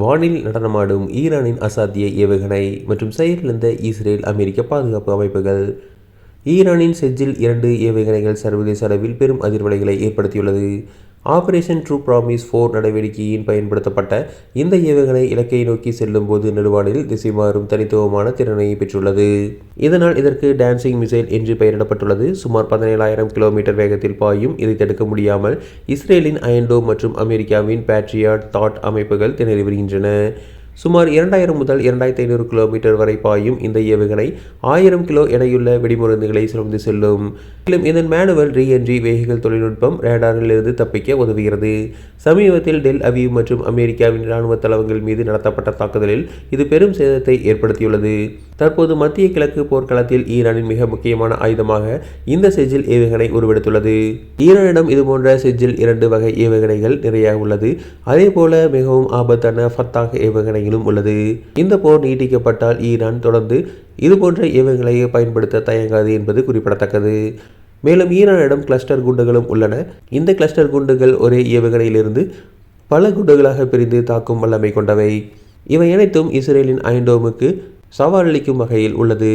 வானில் நடனமாடும் ஈரானின் அசாத்திய ஏவுகணை மற்றும் செயலிழந்த இஸ்ரேல் அமெரிக்க பாதுகாப்பு அமைப்புகள். ஈரானின் செஜ்ஜில்-2 ஏவுகணைகள் சர்வதேச அளவில் பெரும் அதிர்வலைகளை ஏற்படுத்தியுள்ளது. ஆபரேஷன் ட்ரூ ப்ராமிஸ் 4 நடவடிக்கையின் பயன்படுத்தப்பட்ட இந்த ஏவுகணை இலக்கை நோக்கி செல்லும் போது நடுவானில் திசை மாறும் தனித்துவமான திறனை பெற்றுள்ளது. இதனால் இதற்கு டான்சிங் மிசைல் என்று பெயரிடப்பட்டுள்ளது. சுமார் 17,000 கிலோமீட்டர் வேகத்தில் பாயும் இதை தடுக்க முடியாமல் இஸ்ரேலின் அயன் டோம் மற்றும் அமெரிக்காவின் பேட்ரியாட் தாட் அமைப்புகள் திணறி வருகின்றன. சுமார் 2000 முதல் 2500 கிலோமீட்டர் வரை பாயும் இந்த ஏவுகணை 1000 கிலோ எடையுள்ள வெடிமருந்துகளை சுமந்து செல்லும். மேலும் இதன் மேனுவல் ரீஎன்ட்ரி வெஹிக்கிள் தொழில்நுட்பம் ரேடாரில் இருந்து தப்பிக்க உதவுகிறது. சமீபத்தில் டெல் அவீவ் மற்றும் அமெரிக்காவின் இராணுவ தளங்கள் மீது நடத்தப்பட்ட தாக்குதலில் இது பெரும் சேதத்தை ஏற்படுத்தியுள்ளது. தற்போது மத்திய கிழக்கு போர்க்களத்தில் ஈரானின் மிக முக்கியமான ஆயுதமாக இந்த செஜ்ஜில் ஏவுகணை உருவெடுத்துள்ளது. ஈரானிடம் இதுபோன்ற செஜ்ஜில்-2 வகை ஏவுகணைகள் நிறைய உள்ளது. அதேபோல மிகவும் ஆபத்தான ஃபத்தாஹ் ஏவுகணை உள்ளது. இந்த போர் நீட்டிக்கப்பட்டால் ஈரான் தொடர்ந்து இதுபோன்ற ஏவுகணைகளை பயன்படுத்த தயங்காது என்பது குறிப்பிடத்தக்கது. மேலும் ஈரானிடம் கிளஸ்டர் குண்டுகளும் உள்ளன. இந்த கிளஸ்டர் குண்டுகள் ஒரே ஏவுகணையிலிருந்து பல குண்டுகளாக பிரிந்து தாக்கும் வல்லமை கொண்டவை. இவை அனைத்தும் இஸ்ரேலின் அயன் டோமுக்கு சவாலளிக்கும் வகையில் உள்ளது.